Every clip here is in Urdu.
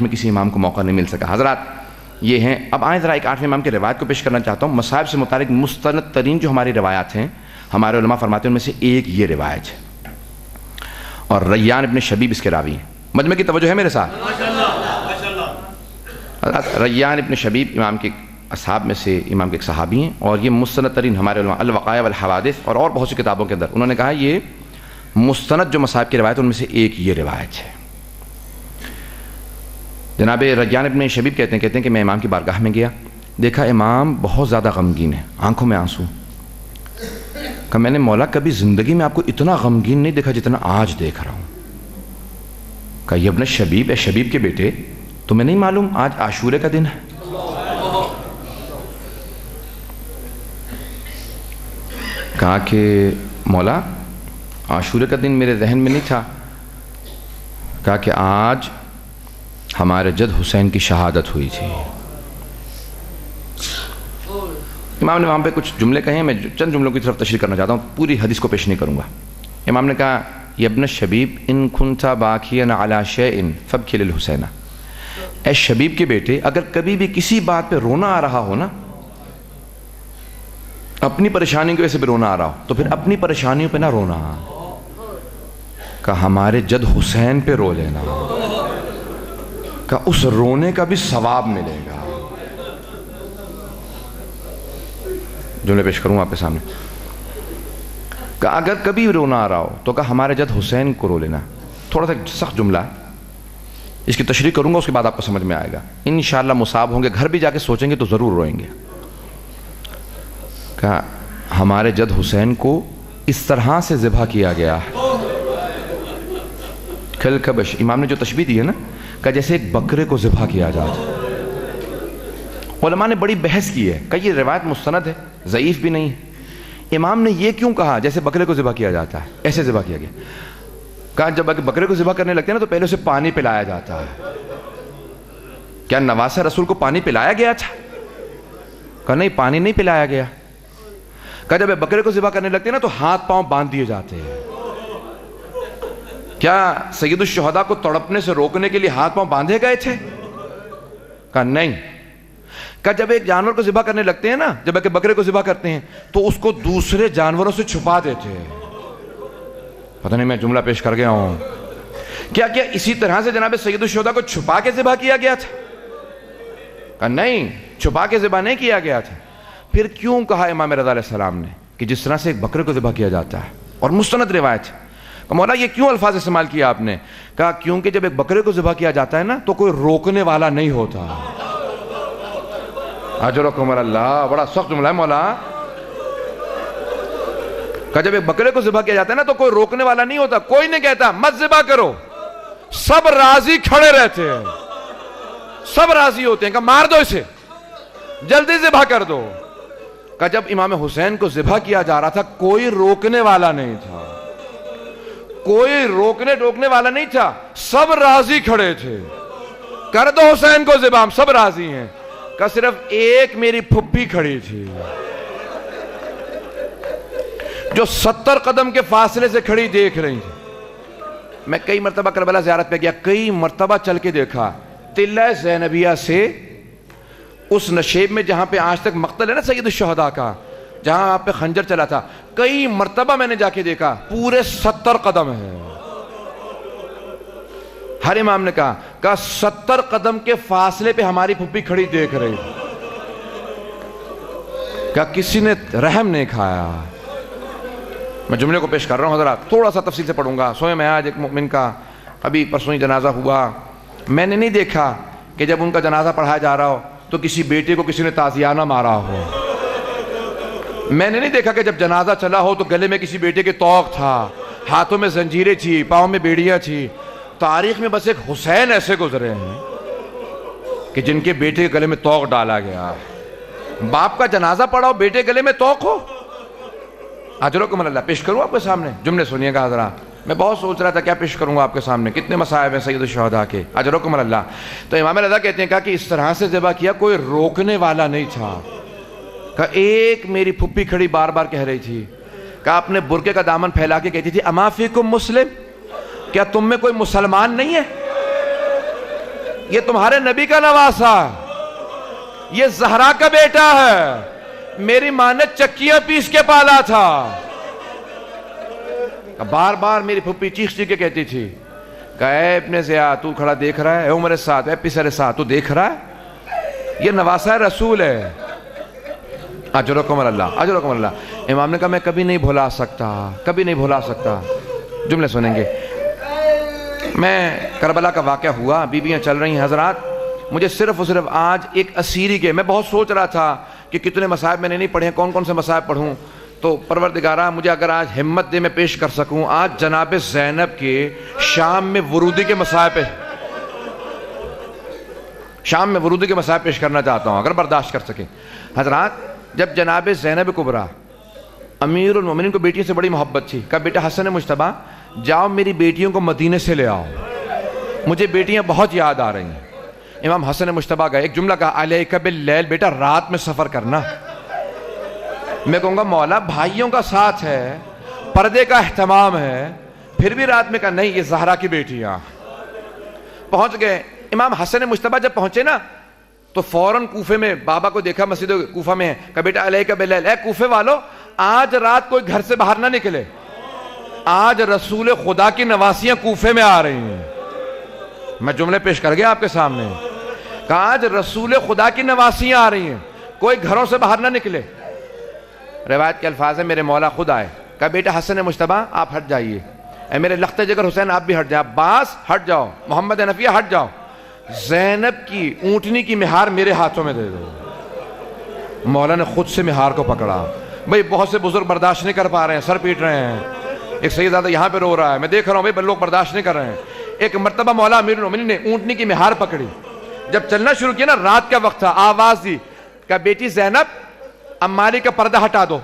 میں کسی امام کو موقع نہیں مل سکا. حضرات یہ ہیں. اب آئیں ذرا ایک 8ویں امام کی روایت کو پیش کرنا چاہتا ہوں. مصائب سے متعلق مستند ترین جو ہماری روایات ہیں ہمارے علماء فرماتے ہیں ان میں سے ایک یہ روایت ہے اور ریان ابن شبیب اس کے راوی ہیں. مجمع کی توجہ ہے میرے ساتھ؟ ریان ابن شبیب امام کے اصحاب میں سے امام کے ایک صحابی ہیں اور یہ مستند ترین ہمارے علماء الوقائع والحوادث اور بہت سی کتابوں کے اندر انہوں نے کہا یہ مستند جو مصائب کی روایت ان میں سے ایک یہ روایت ہے. جناب ریان ابن شبیب کہتے ہیں کہ میں امام کی بارگاہ میں گیا, دیکھا امام بہت زیادہ غمگین ہے, آنکھوں میں آنسو. کہ میں نے مولا کبھی زندگی میں آپ کو اتنا غمگین نہیں دیکھا جتنا آج دیکھ رہا ہوں. کہ یہ ابن شبیب, اے شبیب کے بیٹے تمہیں نہیں معلوم آج عاشورے کا دن ہے؟ کہا کہ مولا عاشورے کا دن میرے ذہن میں نہیں تھا. کہا کہ آج ہمارے جد حسین کی شہادت ہوئی تھی. امام نے وہاں پہ کچھ جملے کہے ہیں, میں چند جملوں کی طرف تشریح کرنا چاہتا ہوں, پوری حدیث کو پیش نہیں کروں گا. امام نے کہا یا ابن شبیب ان کنتا باکیا علی شیء فابکی للحسین, اے شبیب کے بیٹے اگر کبھی بھی کسی بات پہ رونا آ رہا ہو نا, اپنی پریشانی کی وجہ سے بھی رونا آ رہا ہو تو پھر اپنی پریشانیوں پہ نہ رونا, کہ ہمارے جد حسین پہ رو لینا, کہ اس رونے کا بھی ثواب ملے گا. جملے پیش کروں آپ کے سامنے. کہ اگر کبھی رونا آ رہا ہو تو کہ ہمارے جد حسین کو رو لینا. تھوڑا سا سخت جملہ ہے, اس کی تشریح کروں گا اس کے بعد آپ کو سمجھ میں آئے گا. انشاءاللہ مصاب ہوں گے, گھر بھی جا کے سوچیں گے تو ضرور روئیں گے. کہ ہمارے جد حسین کو اس طرح سے ذبح کیا گیا ہے. کھلکبش امام نے جو تشبیہ دی ہے نا, کہ جیسے ایک بکرے کو ذبح کیا جاتا. علماء نے بڑی بحث کی ہے کہ یہ روایت مستند ہے, ضعیف بھی نہیں ہے. امام نے یہ کیوں کہا جیسے بکرے کو ذبح کیا جاتا ہے, ایسے ذبح کیا گیا. کہا جب بکرے کو ذبح کرنے لگتے ہیں نا تو پہلے اسے پانی پلایا جاتا ہے. کیا نواسہ رسول کو پانی پلایا گیا تھا؟ کہا نہیں, پانی نہیں پلایا گیا. کہا جب بکرے کو ذبح کرنے لگتے ہیں نا تو ہاتھ پاؤں باندھ دیے جاتے ہیں. کیا سید الشہداء کو تڑپنے سے روکنے کے لیے ہاتھ پاؤں باندھے گئے تھے؟ کہا نہیں. کہا جب ایک جانور کو ذبح کرنے لگتے ہیں نا, جب ایک بکرے کو ذبح کرتے ہیں تو اس کو دوسرے جانوروں سے چھپا دیتے ہیں. پتہ نہیں میں جملہ پیش کر گیا ہوں. کیا اسی طرح سے جناب سید الشہداء کو چھپا کے ذبح کیا گیا تھا؟ کہا نہیں, چھپا کے ذبح نہیں کیا گیا تھا. پھر کیوں کہا امام رضا علیہ السلام نے کہ جس طرح سے ایک بکرے کو ذبح کیا جاتا ہے اور مستند روایت ہے؟ کہ مولا یہ کیوں الفاظ استعمال کیا آپ نے؟ کہا کیونکہ جب ایک بکرے کو ذبح کیا جاتا ہے نا تو کوئی روکنے والا نہیں ہوتا. اجرکم اللہ, بڑا سخت جملہ ہے مولا. کہ جب ایک بکرے کو ذبح کیا جاتا ہے نا تو کوئی روکنے والا نہیں ہوتا, کوئی نہیں کہتا مت ذبح کرو, سب راضی کھڑے رہتے ہیں, سب راضی ہوتے ہیں کہ مار دو اسے, جلدی ذبح کر دو. کہ جب امام حسین کو ذبح کیا جا رہا تھا کوئی روکنے والا نہیں تھا, کوئی روکنے والا نہیں تھا, سب راضی کھڑے تھے, کر دو حسین کو ذبح, ہم سب راضی ہیں. کہ صرف ایک میری پھپھی کھڑی تھی جو 70 قدم کے فاصلے سے کھڑی دیکھ رہی تھی. میں کئی مرتبہ کربلا زیارت پہ گیا, کئی مرتبہ چل کے دیکھا تلہ زینبیہ سے اس نشیب میں جہاں پہ آج تک مقتل ہے نا سید الشہداء کا, جہاں آپ پہ خنجر چلا تھا, کئی مرتبہ میں نے جا کے دیکھا پورے 70 قدم ہے. ہر امام نے کہا 70 قدم کے فاصلے پہ ہماری پھپھی کھڑی دیکھ رہی تھی. کہا کسی نے رحم نہیں کھایا. میں جملے کو پیش کر رہا ہوں حضرات, تھوڑا سا تفصیل سے پڑھوں گا. سوئے میں آج ایک مومن کا ابھی پرسوں ہی جنازہ ہوا, میں نے نہیں دیکھا کہ جب ان کا جنازہ پڑھایا جا رہا ہو تو کسی بیٹے کو کسی نے تعزیانہ مارا ہو. میں نے نہیں دیکھا کہ جب جنازہ چلا ہو تو گلے میں کسی بیٹے کے طوق تھا, ہاتھوں میں زنجیریں تھی, پاؤں میں بیڑیاں تھی. تاریخ میں بس ایک حسین ایسے گزرے ہیں کہ جن کے بیٹے کے گلے میں طوق ڈالا گیا. باپ کا جنازہ پڑھا ہو, بیٹے گلے میں طوق ہو. اجرکم اللہ. پیش کروں آپ کے سامنے, جملے سنیے گا حضرات. میں بہت سوچ رہا تھا کیا پیش کروں گا آپ کے سامنے, کتنے مصائب ہیں سید الشہداء کے. اجرکم اللہ. تو امام رضا کہتے ہیں کہ اس طرح سے ذبح کیا کوئی روکنے والا نہیں تھا. کہ ایک میری پھپھی کھڑی بار بار کہہ رہی تھی, کہ اپنے برقے کا دامن پھیلا کے کہتی تھی, اما فیکم مسلم, کیا تم میں کوئی مسلمان نہیں ہے؟ یہ تمہارے نبی کا نواسا ہے، یہ زہرا کا بیٹا ہے، میری ماں نے چکیاں پیس کے پالا تھا۔ بار بار میری پھپھی چیخ چیخ کے کہتی تھی کہ اے ابن زیاد تو کھڑا دیکھ رہا ہے، اے عمر سعد، اے پسر سعد تو دیکھ رہا ہے، یہ نواسا رسول ہے۔ اجرکم اللہ، اجرکم اللہ۔ امام نے کہا میں کبھی نہیں بھلا سکتا، کبھی نہیں بھلا سکتا۔ جملے سنیں گے۔ میں کربلا کا واقعہ ہوا، بیویاں چل رہی ہیں حضرات، مجھے صرف اور صرف آج ایک اسیری کے، میں بہت سوچ رہا تھا کہ کتنے مصائب میں نے نہیں پڑھے ہیں، کون کون سے مصائب پڑھوں، تو پروردگارہ مجھے اگر آج ہمت دے میں پیش کر سکوں، آج جناب زینب کے شام میں ورودی کے مصائب پہ، شام میں ورودی کے مصائب پیش کرنا چاہتا ہوں اگر برداشت کر سکیں۔ حضرات جب جناب زینب کبریٰ امیر المومنین کو بیٹیوں سے بڑی محبت تھی، کہا بیٹا حسن مجتبیٰ جاؤ میری بیٹیوں کو مدینے سے لے آؤ، مجھے بیٹیاں بہت یاد آ رہی ہیں۔ امام حسن مجتبیٰ گئے، ایک جملہ کہا علیک باللیل، بیٹا رات میں سفر کرنا۔ میں کہوں گا مولا بھائیوں کا ساتھ ہے، پردے کا اہتمام ہے، پھر بھی رات میں کہا نہیں یہ زہرا کی بیٹیاں۔ پہنچ گئے، امام حسن مجتبیٰ جب پہنچے نا تو فوراً کوفے میں بابا کو دیکھا، مسجد کوفہ میں ہے، کہا بیٹا علیک باللیل، اے کوفے والو آج رات کوئی گھر سے باہر نہ نکلے، آج رسول خدا کی نواسیاں کوفے میں آ رہی ہیں۔ میں جملے پیش کر گیا آپ کے سامنے، کہا آج رسول خدا کی نواسیاں آ رہی ہیں، کوئی گھروں سے باہر نہ نکلے۔ روایت کے الفاظ ہیں میرے مولا خود آئے، کہا بیٹا حسن مجتبیٰ آپ ہٹ جائیے، اے میرے لخت جگر حسین آپ بھی ہٹ جاؤ، عباس ہٹ جاؤ، محمد حنفیہ ہٹ جاؤ، زینب کی اونٹنی کی مہار میرے ہاتھوں میں دے دو۔ مولا نے خود سے مہار کو پکڑا۔ بھئی بہت سے بزرگ برداشت نہیں کر پا رہے ہیں، سر پیٹ رہے ہیں، ایک سیدزادہ یہاں پہ رو رہا ہے، میں دیکھ رہا ہوں بھئی لوگ برداشت نہیں کر رہے ہیں۔ ایک مرتبہ مولا امیر المومنین نے اونٹنی کی مہار پکڑی، جب چلنا شروع کیا نا رات کا وقت تھا، آواز دی کہ بیٹی زینب عماری کا پردہ ہٹا دو۔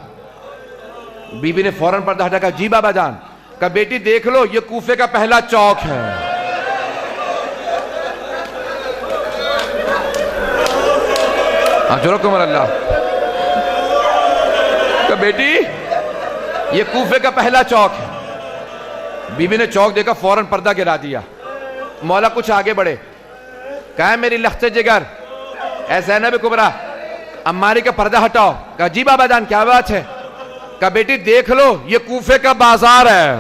بی بی نے فوراً پردہ ہٹا، کہا جی بابا جان، کہا بیٹی دیکھ لو یہ کوفے کا پہلا چوک ہے۔ اجرکم اللہ۔ کہا بیٹی یہ کوفے کا پہلا چوک ہے۔ بی بی نے چوک دیکھا، فوراً پردہ گرا دیا۔ مولا کچھ آگے بڑھے، کہا میری لخت جگر اے زینب کبریٰ عماری کا پردہ ہٹاؤ۔ کہا جی بابا جان کیا بات ہے؟ کہا بیٹی دیکھ لو یہ کوفے کا بازار ہے۔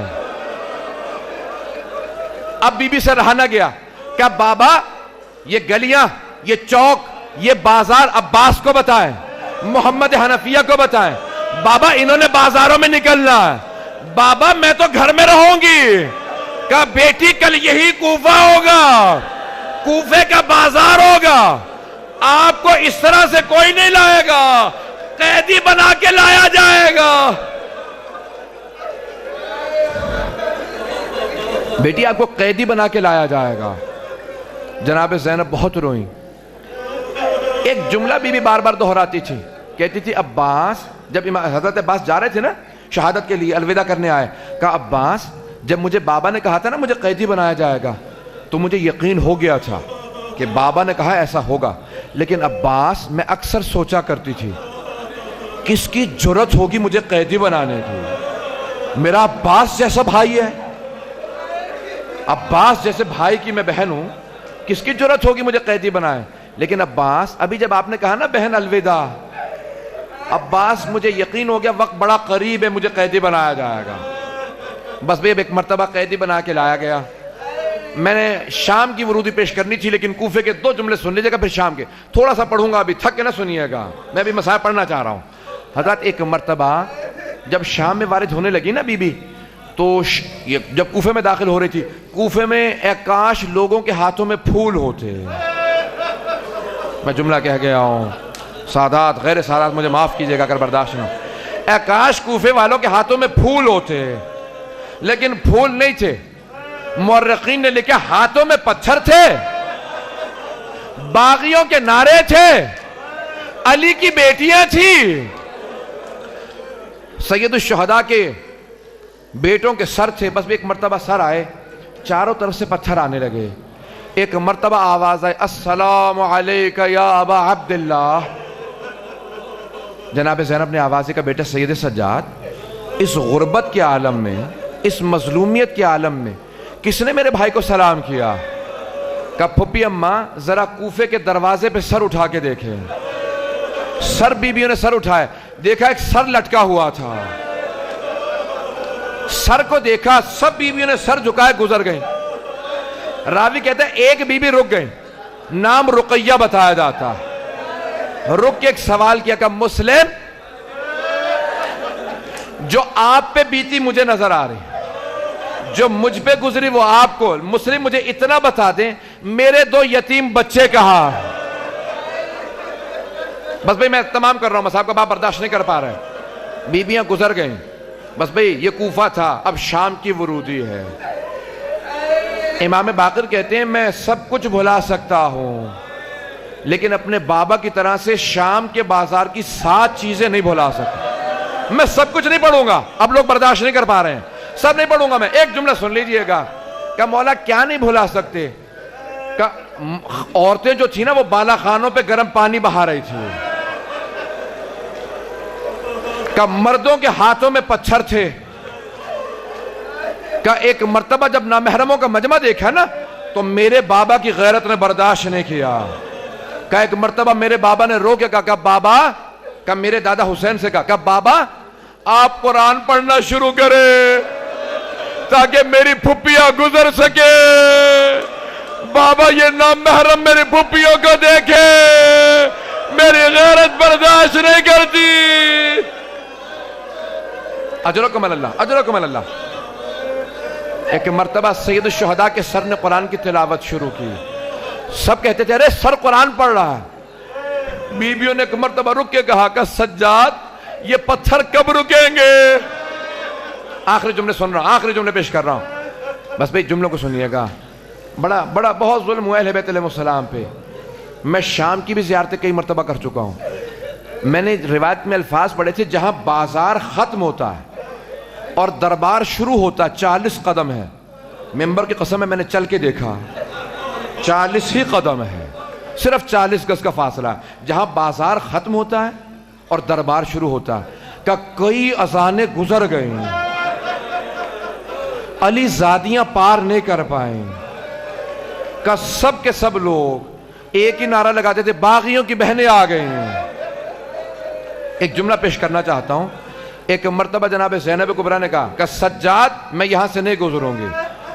اب بی بی سے رہا نہ گیا، کہا بابا یہ گلیاں، یہ چوک، یہ بازار عباس کو بتائیں، محمد حنفیہ کو بتائیں، بابا انہوں نے بازاروں میں نکلنا ہے، بابا میں تو گھر میں رہوں گی۔ کہا بیٹی کل یہی کوفہ ہوگا، کوفے کا بازار ہوگا، آپ کو اس طرح سے کوئی نہیں لائے گا، قیدی بنا کے لایا جائے گا۔ بیٹی آپ کو قیدی بنا کے لایا جائے گا۔ جناب زینب بہت روئیں۔ ایک جملہ بی بی بار بار دہراتی تھی، کہتی تھی عباس، جب حضرت عباس جا رہے تھے نا شہادت کے لیے الوداع کرنے آئے، کہا عباس جب مجھے بابا نے کہا تھا نا مجھے قیدی بنایا جائے گا تو مجھے یقین ہو گیا تھا کہ بابا نے کہا ایسا ہوگا، لیکن عباس میں اکثر سوچا کرتی تھی کس کی جرت ہوگی مجھے قیدی بنانے کی، میرا عباس جیسا بھائی ہے، عباس جیسے بھائی کی میں بہن ہوں، کس کی جرت ہوگی مجھے قیدی بنائے۔ لیکن عباس ابھی جب آپ نے کہا نا بہن الوداع، عباس مجھے یقین ہو گیا وقت بڑا قریب ہے مجھے قیدی بنایا جائے گا۔ بس بے ایک مرتبہ قیدی بنا کے لایا گیا۔ میں نے شام کی ورودی پیش کرنی تھی لیکن کوفے کے 2 جملے سن لیجیے گا، پھر شام کے تھوڑا سا پڑھوں گا، ابھی تھک کے نہ سنیے گا، میں ابھی مسائل پڑھنا چاہ رہا ہوں۔ حضرت ایک مرتبہ جب شام میں وارد ہونے لگی نا بی بی، تو جب کوفے میں داخل ہو رہی تھی، کوفے میں اے کاش لوگوں کے ہاتھوں میں پھول ہوتے، میں جملہ کہہ گیا ہوں، سادات غیر سادات مجھے معاف کیجئے گا اگر برداشت نہ ہو، اے کاش کوفے والوں کے ہاتھوں میں پھول ہوتے، لیکن پھول نہیں تھے، مورخین نے لکھا ہاتھوں میں پتھر تھے، باغیوں کے نعرے تھے، علی کی بیٹیاں تھیں، سید الشہداء کے بیٹوں کے سر تھے۔ بس ایک مرتبہ سر آئے، چاروں طرف سے پتھر آنے لگے، ایک مرتبہ آواز آئے السلام علیکہ یا ابا عبداللہ۔ جناب زینب نے آواز دی کہ بیٹا سید سجاد، اس غربت کے عالم میں، اس مظلومیت کے عالم میں کس نے میرے بھائی کو سلام کیا؟ کہ پھپھی اماں ذرا کوفے کے دروازے پہ سر اٹھا کے دیکھیں. سر بیویوں نے سر اٹھائے, دیکھا ایک سر لٹکا ہوا تھا. سر کو دیکھا, سب بیویوں نے سر جھکائے گزر گئیں. راوی کہتا ہے ایک بیوی رک گئی, نام رقیہ بتایا جاتا. رک کے ایک سوال کیا کہ مسلم, جو آپ پہ بیتی مجھے نظر آ رہی, جو مجھ پہ گزری وہ آپ کو, مسلم مجھے اتنا بتا دیں میرے 2 یتیم بچے کہاں. بس بھئی میں تمام کر رہا ہوں, صاحب کا باپ برداشت نہیں کر پا رہے. بیویاں گزر گئیں. بس بھئی یہ کوفہ تھا, اب شام کی ورودی ہے. امام باقر کہتے ہیں میں سب کچھ بھلا سکتا ہوں لیکن اپنے بابا کی طرح سے شام کے بازار کی 7 چیزیں نہیں بھلا سکتا. میں سب کچھ نہیں پڑھوں گا, اب لوگ برداشت نہیں کر پا رہے ہیں, سب نہیں پڑھوں گا میں. ایک جملہ سن لیجئے گا کہ مولا کیا نہیں بھلا سکتے, کہ عورتیں جو تھی نا وہ بالا خانوں پہ گرم پانی بہا رہی تھی, کہ مردوں کے ہاتھوں میں پتھر تھے, کہ ایک مرتبہ جب نامحرموں کا مجمع دیکھا نا تو میرے بابا کی غیرت نے برداشت نہیں کیا. کہ ایک مرتبہ میرے بابا نے رو کے کہا کہ بابا, کہ میرے دادا حسین سے کہا کہ بابا آپ قرآن پڑھنا شروع کریں تاکہ میری پھپھیاں گزر سکے. بابا یہ نامحرم میری پھپھیوں کو دیکھے, میری غیرت برداشت نہیں کرتی. اجرکم اللہ, اجرکم اللہ. ایک مرتبہ سید الشہداء کے سر نے قرآن کی تلاوت شروع کی. سب کہتے تھے ارے سر قرآن پڑھ رہا ہے. بیویوں نے ایک مرتبہ رک کے کہا کہ سجاد یہ پتھر کب رکیں گے. آخری جملے سن رہا ہوں, آخری جملے پیش کر رہا ہوں, بس بھئی جملوں کو سنیے گا. بڑا بہت ظلم ہوا اہل بیت علیہ السلام پہ. میں شام کی بھی زیارتیں کئی مرتبہ کر چکا ہوں. میں نے روایت میں الفاظ پڑھے تھے جہاں بازار ختم ہوتا ہے اور دربار شروع ہوتا ہے 40 قدم ہے. ممبر کی قسم ہے میں نے چل کے دیکھا 40 ہی قدم ہے, صرف 40 گز کا فاصلہ ہے. جہاں بازار ختم ہوتا ہے اور دربار شروع ہوتا ہے, کہ کئی اذانیں گزر گئیں, علی زادیاں پار نہیں کر پائیں, کہ سب کے سب لوگ ایک ہی نعرہ لگاتے تھے باغیوں کی بہنیں آ گئی ہیں. ایک جملہ پیش کرنا چاہتا ہوں. ایک مرتبہ جناب زینب کبریٰ نے کہا کہ سجاد میں یہاں سے نہیں گزروں گی,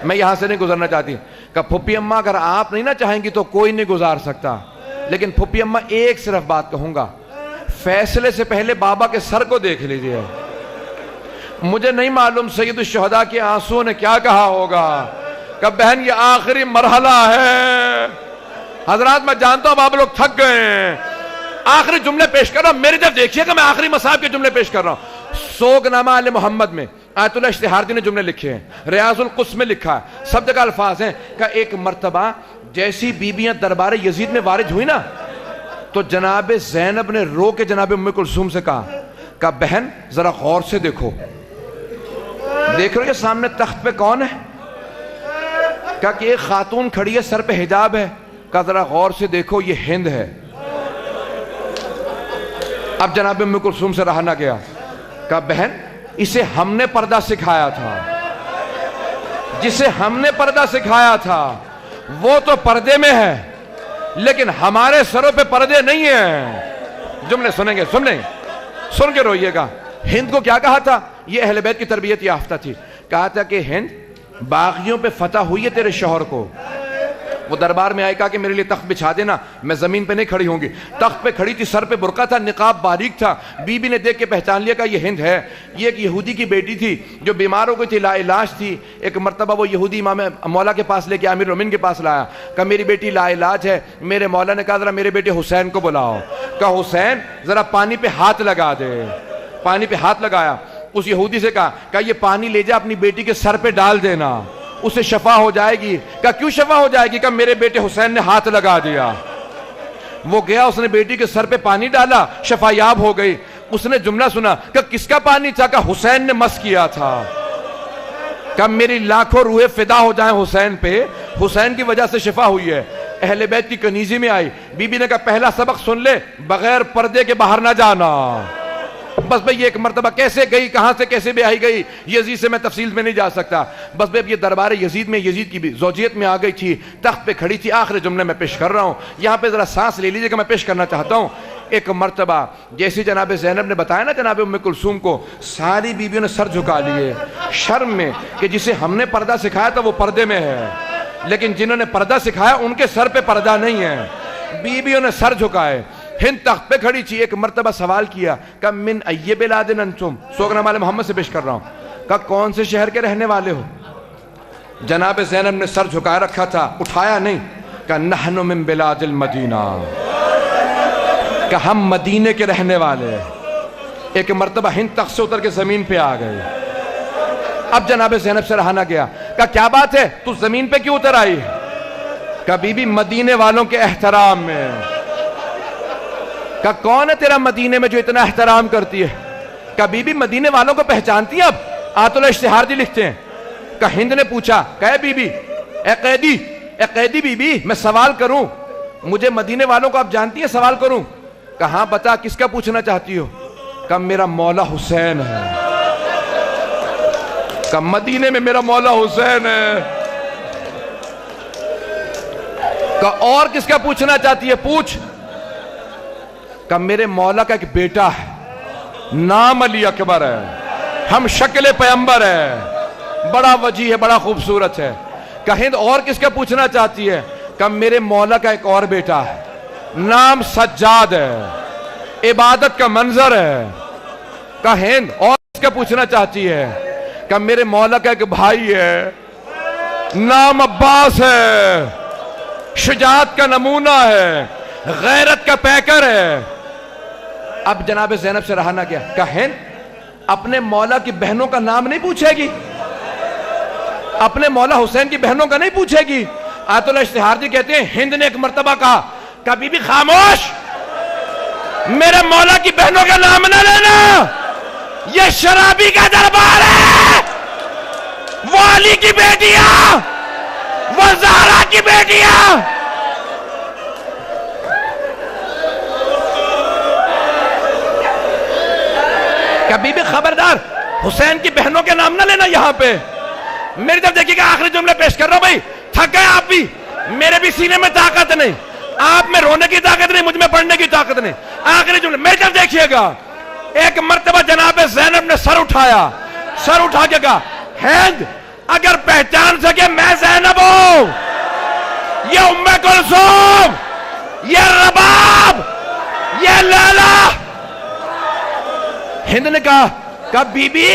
میں یہاں سے نہیں گزرنا چاہتی. کہ پھپھی اماں اگر آپ نہیں نہ چاہیں گی تو کوئی نہیں گزار سکتا, لیکن پھپھی اماں ایک صرف بات کہوں گا, فیصلے سے پہلے بابا کے سر کو دیکھ لیجئے. مجھے نہیں معلوم سید الشہداء کے آنسوں نے کیا کہا ہوگا کہ بہن یہ آخری مرحلہ ہے. حضرات میں جانتا ہوں آپ لوگ تھک گئے ہیں, آخری جملے پیش کر رہا ہوں, میری طرف دیکھیے کہ میں آخری مصاحب کے جملے پیش کر رہا ہوں. سوگ نامہ آل محمد میں آیت اللہ اشتہاردی نے جملے لکھے ہیں, ریاض القدس میں لکھا ہے, سب جگہ الفاظ ہیں کہ ایک مرتبہ جیسی بیبیاں دربار یزید میں وارد ہوئی نا تو جناب زینب نے رو کے جناب ام کلثوم سے کہا کہ بہن ذرا غور سے دیکھو, دیکھ رہے ہیں سامنے تخت پہ کون ہے, کہا کہ ایک خاتون کھڑی ہے سر پہ حجاب ہے, کہا ذرا غور سے دیکھو یہ ہند ہے. اب جناب ام کلثوم سے رہا نہ گیا, کہا بہن اسے ہم نے پردہ سکھایا تھا, جسے ہم نے پردہ سکھایا تھا وہ تو پردے میں ہے لیکن ہمارے سروں پہ پردے نہیں ہیں. جملے سنیں گے, سن کے روئیے گا. ہند کو کیا کہا تھا, یہ اہل بیت کی تربیت یافتہ تھی, کہا تھا کہ ہند باغیوں پہ فتح ہوئی ہے تیرے شوہر کو. وہ دربار میں آئے, کہا کہ میرے لیے تخت بچھا دینا, میں زمین پہ نہیں کھڑی ہوں گی. تخت پہ کھڑی تھی, سر پہ برقع تھا, نقاب باریک تھا. بی بی نے دیکھ کے پہچان لیا کہ یہ ہند ہے. یہ ایک یہودی کی بیٹی تھی جو بیمار ہو گئی تھی, لا علاج تھی. ایک مرتبہ وہ یہودی امام مولا کے پاس لے کے امیر المومنین کے پاس لایا, کہ میری بیٹی لا علاج ہے. میرے مولا نے کہا ذرا میرے بیٹے حسین کو بلاؤ, کہ حسین ذرا پانی پہ ہاتھ لگا دے. پانی پہ ہاتھ لگایا. اس یہودی سے کہا کہ یہ پانی لے جا اپنی بیٹی کے سر پہ ڈال دینا, اسے شفا ہو جائے گی. کہ کیوں شفا ہو جائے گی, کہ میرے بیٹے حسین نے ہاتھ لگا دیا. وہ گیا, اس نے بیٹی کے سر پہ پانی ڈالا, شفا یاب ہو گئی. اس نے جملہ سنا کہ کس کا پانی تھا, کہ حسین نے مس کیا تھا. کہ میری لاکھوں روحیں فدا ہو جائیں حسین پہ, حسین کی وجہ سے شفا ہوئی ہے. اہل بیت کی کنیزی میں آئی, بی بی نے کہا پہلا سبق سن لے, بغیر پردے کے باہر نہ جانا. بس بھئی یہ ایک مرتبہ کیسے گئی، کہاں سے کیسے بیاہی گئی، یزید سے میں تفصیل میں نہیں جا سکتا. بس بھئی یہ دربار یزید میں یزید کی بھی زوجیت میں آ گئی تھی، تخت پہ کھڑی تھی. آخر جملے میں پیش کر رہا ہوں، یہاں پہ ذرا سانس لے لیجئے کہ میں پیش کرنا چاہتا ہوں. ایک مرتبہ جیسی جناب زینب نے بتایا نا جناب ام کلثوم کو، ساری بیویوں نے سر جھکا لیے شرم میں کہ جسے ہم نے پردہ سکھایا تھا وہ پردے میں ہے، لیکن جنہوں نے پردہ سکھایا ان کے سر پہ پردہ نہیں ہے. بیویوں نے سر جھکائے. ہند تخت پہ کھڑی تھی. ایک مرتبہ سوال کیا کہ من ای بلاد انتم، سوگنا مال محمد سے پیش کر رہا ہوں، کہ کون سے شہر کے رہنے والے ہو؟ جناب زینب نے سر جھکائے رکھا تھا، اٹھایا نہیں. کہ نحن من بلاد المدینہ، کہ ہم مدینے کے رہنے والے. ایک مرتبہ ہند تخت سے اتر کے زمین پہ آ گئے. اب جناب زینب سے رہا نہ گیا. کہ کیا بات ہے، تو زمین پہ کیوں اتر آئی؟ کہ بی بی مدینے والوں کے احترام میں. کہ کون ہے تیرا مدینے میں جو اتنا احترام کرتی ہے؟ کہ بی بی مدینے والوں کو پہچانتی ہے؟ اب آیت اللہ اشتہار دی لکھتے ہیں. کہ ہند نے پوچھا کہ بی بی، اے قیدی بی بی، میں سوال کروں، مجھے مدینے والوں کو آپ جانتی ہیں؟ سوال کروں. کہ ہاں بتا، کس کا پوچھنا چاہتی ہو؟ کہ میرا مولا حسین ہے. کہ مدینے میں میرا مولا حسین ہے. کہ اور کس کا پوچھنا چاہتی ہے؟ پوچھ. کہ میرے مولا کا ایک بیٹا ہے، نام علی اکبر ہے، ہم شکل پیغمبر ہے، بڑا وجیح ہے، بڑا خوبصورت ہے. کہ ہند اور کس کا پوچھنا چاہتی ہے؟ کہ میرے مولا کا ایک اور بیٹا ہے، نام سجاد ہے، عبادت کا منظر ہے. کہ ہند اور کس کا پوچھنا چاہتی ہے؟ کہ میرے مولا کا ایک بھائی ہے، نام عباس ہے، شجاعت کا نمونہ ہے، غیرت کا پیکر ہے. اب جناب زینب سے رہا نہ گیا. کہ ہند اپنے مولا کی بہنوں کا نام نہیں پوچھے گی؟ اپنے مولا حسین کی بہنوں کا نہیں پوچھے گی؟ آیت اللہ اشتہار جی کہتے ہیں ہند نے ایک مرتبہ کہا کہ بی بی خاموش، میرے مولا کی بہنوں کا نام نہ لینا، یہ شرابی کا دربار ہے. وہ علی کی بیٹیاں، وہ زہرا کی بیٹیاں. کہ بی بی خبردار، حسین کی بہنوں کے نام نہ لینا یہاں پہ. میری طرف دیکھیے گا، آخری جملے پیش کر رہا ہوں. بھائی تھک گئے آپ بھی، میرے بھی سینے میں طاقت نہیں، آپ میں رونے کی طاقت نہیں، مجھ میں پڑھنے کی طاقت نہیں. آخری جملے میری طرف دیکھیے گا. ایک مرتبہ جناب زینب نے سر اٹھایا، سر اٹھا کے کہا ہند اگر پہچان سکے میں زینب ہوں، یہ ام کلثوم، یہ رباب، یہ لیلا. ہند نے کہا کہ بی بی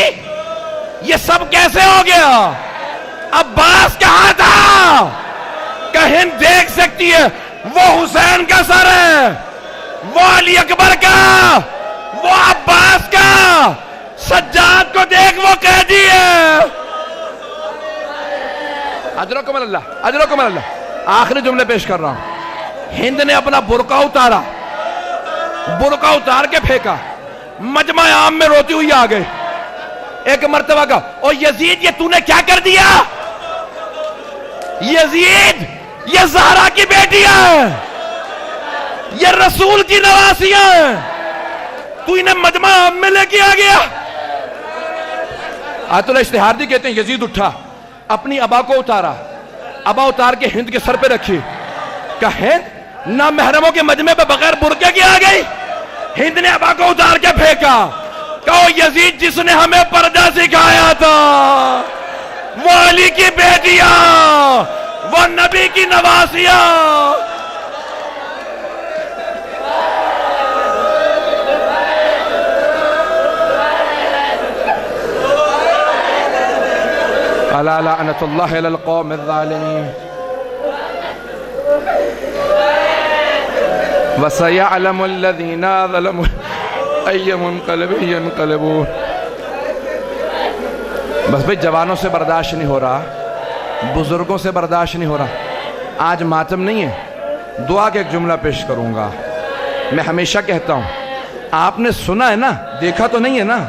یہ سب کیسے ہو گیا؟ عباس کہاں تھا؟ کہ ہند دیکھ سکتی ہے، وہ حسین کا سر ہے، وہ علی اکبر کا، وہ عباس کا. سجاد کو دیکھ، وہ قیدی ہے. اجرکم اللہ، اجرکم اللہ. آخری جملے پیش کر رہا ہوں. ہند نے اپنا برقع اتارا، برقع اتار کے پھینکا، مجمع عام میں روتی ہوئی آ گئی. ایک مرتبہ کہا او یزید یہ تو نے کیا کر دیا؟ یزید یہ زہرا کی بیٹیاں ہیں، یہ رسول کی نواسیاں ہیں، تو انہیں مجمع عام میں لے کے آ گیا. آیت اللہ اشتہار دی کہتے ہیں یزید اٹھا، اپنی ابا کو اتارا، ابا اتار کے ہند کے سر پہ رکھی. کہ ہند نہ محرموں کے مجمع پہ بغیر برقعے کے آ گئی. ہند نے ابا کو اتار کے پھینکا. کہو یزید جس نے ہمیں پردہ سکھایا تھا، وہ علی کی بیٹیاں، وہ نبی کی نواسیاں. الا لعنت اللہ علی القوم الظالمین وسيعلم الذين ظلموا أي منقلب ينقلبون. بس بھئی جوانوں سے برداشت نہیں ہو رہا، بزرگوں سے برداشت نہیں ہو رہا. آج ماتم نہیں ہے، دعا کے ایک جملہ پیش کروں گا. میں ہمیشہ کہتا ہوں، آپ نے سنا ہے نا، دیکھا تو نہیں ہے نا.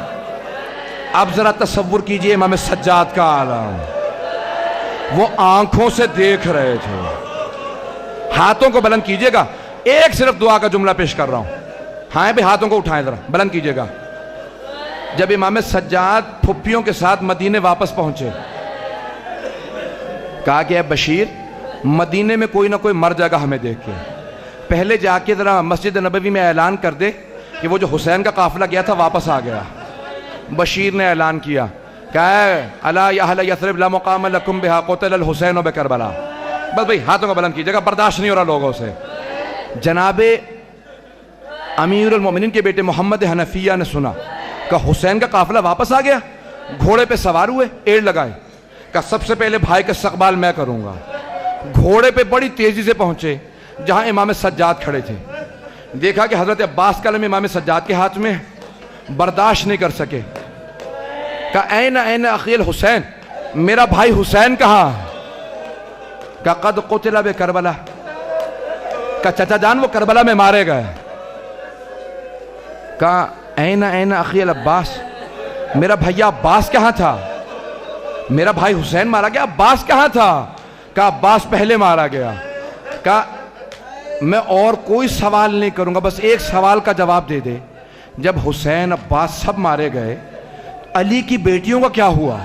اب ذرا تصور کیجئے امام سجاد کا عالم، وہ آنکھوں سے دیکھ رہے تھے. ہاتھوں کو بلند کیجئے گا، ایک صرف دعا کا جملہ پیش کر رہا ہوں. ہاں بھی ہاتھوں کو اٹھائیں ذرا، بلند کیجئے گا. جب امام سجاد پھپھیوں کے ساتھ مدینے واپس پہنچے، کہا کہ اے بشیر، مدینے میں کوئی نہ کوئی مر جائے گا ہمیں دیکھ کے، پہلے جا کے ذرا مسجد نبوی میں اعلان کر دے کہ وہ جو حسین کا قافلہ گیا تھا واپس آ گیا۔ بشیر نے اعلان کیا، کہا ہے الا یا اہل یثرب لا مقام لکم بہا قتل الحسین بکربلا۔ بس بھئی ہاتھوں کو بلند کیجیے گا، برداشت نہیں ہو رہا لوگوں سے۔ جناب امیر المومنین کے بیٹے محمد حنفیہ نے سنا کہ حسین کا قافلہ واپس آ گیا، گھوڑے پہ سوار ہوئے، ایڑ لگائے، کہ سب سے پہلے بھائی کا استقبال میں کروں گا۔ گھوڑے پہ بڑی تیزی سے پہنچے جہاں امام سجاد کھڑے تھے، دیکھا کہ حضرت عباس کا قلم امام سجاد کے ہاتھ میں، برداشت نہیں کر سکے، کہا این این اخی الحسین، میرا بھائی حسین کہاں؟ کہا قد قتل بکربلا، کہا چچا جان وہ کربلا میں مارے گئے۔ کہا این این اخی العباس، میرا بھائی عباس کہاں تھا؟ میرا بھائی حسین مارا گیا، عباس کہاں تھا؟ کہا عباس پہلے مارا گیا۔ کہا میں اور کوئی سوال نہیں کروں گا، بس ایک سوال کا جواب دے دے، جب حسین عباس سب مارے گئے، علی کی بیٹیوں کا کیا ہوا؟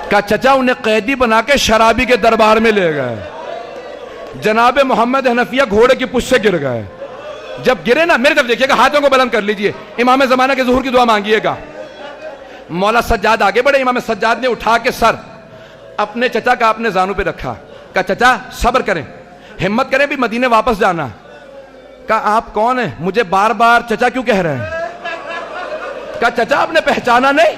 کہا چچا انہیں قیدی بنا کے شرابی کے دربار میں لے گئے۔ جناب محمد حنفیہ گھوڑے کی پشت سے گر گئے۔ جب گرے نا، میرے طرف دیکھیے گا، ہاتھوں کو بلند کر لیجئے، امام زمانہ کے ظہور کی دعا مانگیے گا۔ مولا سجاد آگے بڑھے، امام سجاد نے اٹھا کے سر اپنے چچا کا اپنے زانوں پہ رکھا، کہا چچا صبر کریں، ہمت کریں، بھی مدینے واپس جانا۔ کہا آپ کون ہیں؟ مجھے بار بار چچا کیوں کہہ رہے ہیں؟ کہا چچا آپ نے پہچانا نہیں؟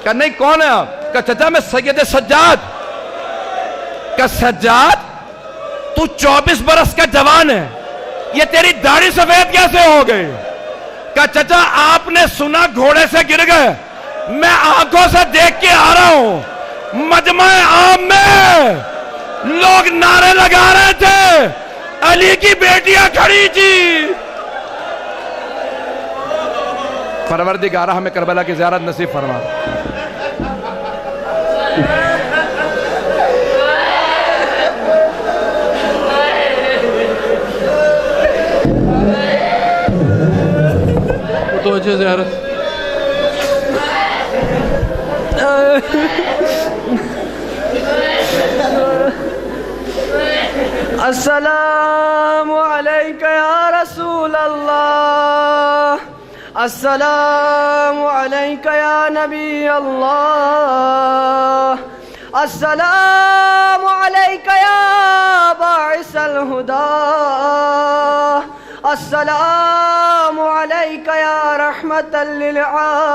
کہا نہیں، کون ہے آپ؟ کہا چچا میں سید سجاد۔ کہا سجاد تو 24 برس کا جوان ہے، یہ تیری داڑھی سفید کیسے ہو گئی؟ کہا چچا آپ نے سنا گھوڑے سے گر گئے، میں آنکھوں سے دیکھ کے آ رہا ہوں، مجمع عام میں لوگ نعرے لگا رہے تھے، علی کی بیٹیاں کھڑی تھی۔ پروردگارہ ہمیں کربلا کی زیارت نصیب فرما۔ توجہ زیارت۔ السلام علیکہ یا رسول اللہ، السلام علیکہ یا نبی اللہ، السلام علیکہ یا باعث الہدی، السلام علیکہ یا رحمت للعالمین۔